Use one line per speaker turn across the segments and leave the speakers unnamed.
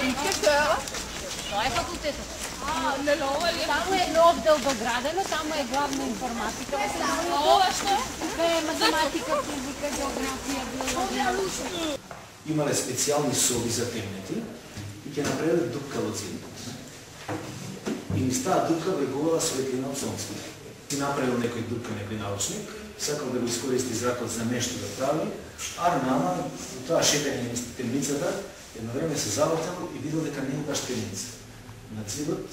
Ичке, што е ова?
Тоа е факултетот.
Таму е нов дел доградено, таму е главна информатика.
Ова што е?
Тоа е математика, физика, географија, биологија.
Имале специјални соби за темнети и ќе направиле дупка во зидот. И низ таа дупка влегувала светлина од сонце. И направил некој дупка, некој научник, сакал да го искористи зракот за нешто да прави, а нама, тоа шетање низ темницата, едно време се завртел и видел дека не е баш темница. На зидот,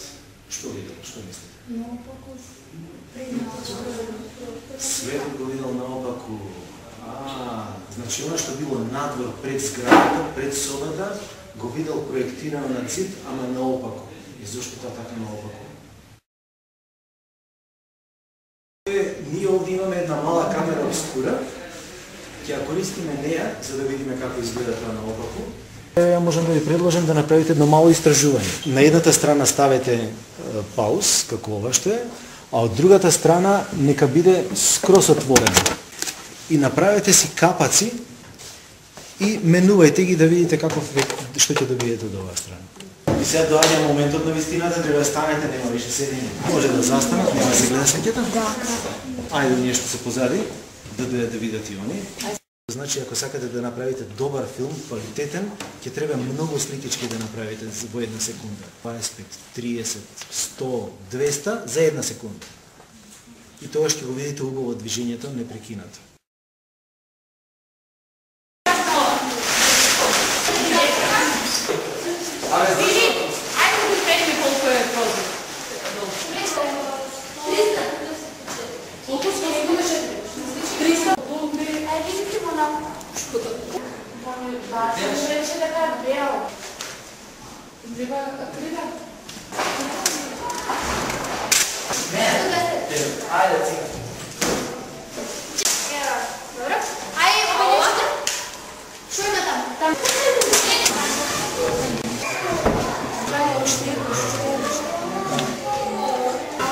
што видел? Што мислите?
Наопаку.
Светот го видел наопаку. Значи, оно што било надвор пред зградата, пред собата, го видел проектирано на зид, ама наопаку. И зошто тоа така наопаку? Ние овде имаме една мала камера обскура, ќе ја користиме неја, за да видиме како изгледа тоа наопаку. Можам да ви предложам да направите едно мало истражување. На едната страна ставете пауз, како ова што е, а од другата страна нека биде скрос отворено. И направете си капаци и менувајте ги да видите каков што ќе добиете од оваа страна. И сега доаѓа моментот на вистината, треба да станете, нема више седење. Може да застанат, нема да се гледа сеќата. Ајде нешто се позади, да дојдат да видат и они. Значи, ако сакате да направите добар филм, квалитетен, ќе треба многу сликички да направите во една секунда. 25, 30, 100, 200 за една секунда. И тоа ќе го видите убаво движењето непрекинато.
Ајде да спремиме колку е прозор. Колку скоро 300?
Ајде видите го нам. Да, се рече дека е бел.
Треба акрила.
Ајде, цика.
Добро? Ајде, обележите. Што има таму? Таму.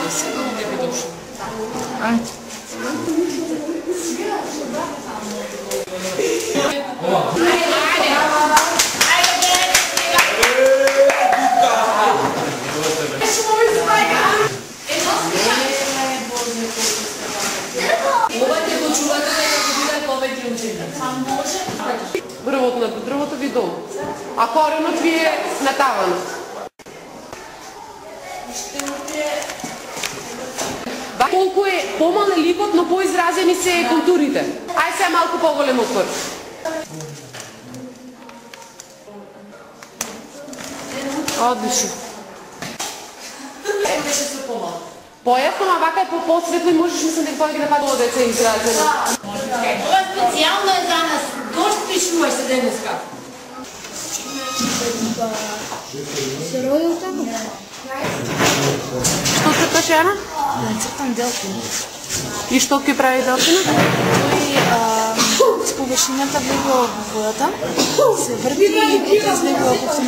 Сигурно не би дошло.
Ајде.
Дрвото ви долу, а коренот ви е на таванот. Колку е помал е ликот, но поизразени се контурите. Ај се малку поголем отвор. Одлично. Појасно, а вака е по-посветло и можеш мислам дека повеќе да падува деца изразено.
Ова специјално е за нас. Дошт пишуваш се денеска. Се родил таму?
Што црташ, Јана?
Цртам делфин.
И што ќе прави делфинот?
Тој с површината влегува во водата, се врти и потоа излегува како сум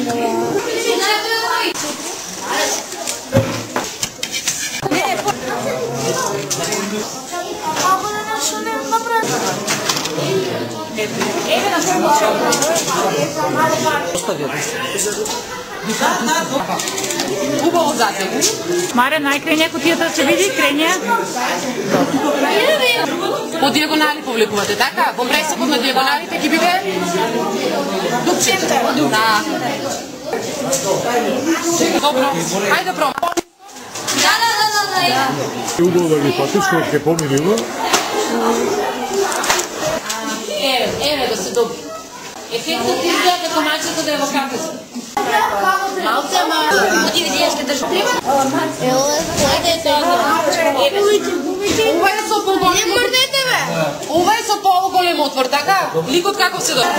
Убаво затегни.
Маре, најкрајнија кутијата се види, крајнија?
По дијагонали повлекувате, така? Во пресекот на дијагоналите ќе биде дупчета. Да. Добро. Ајде пробај.
Е убаво да ги патиш, кога ќе помирило.
Еве да се добри. Ефектот изгледа како мачето да е во кафето. Малце, ама оди види ќе држи.
Ова е со поголем. Ова е со поголем отвор, така? Ликот како се добри?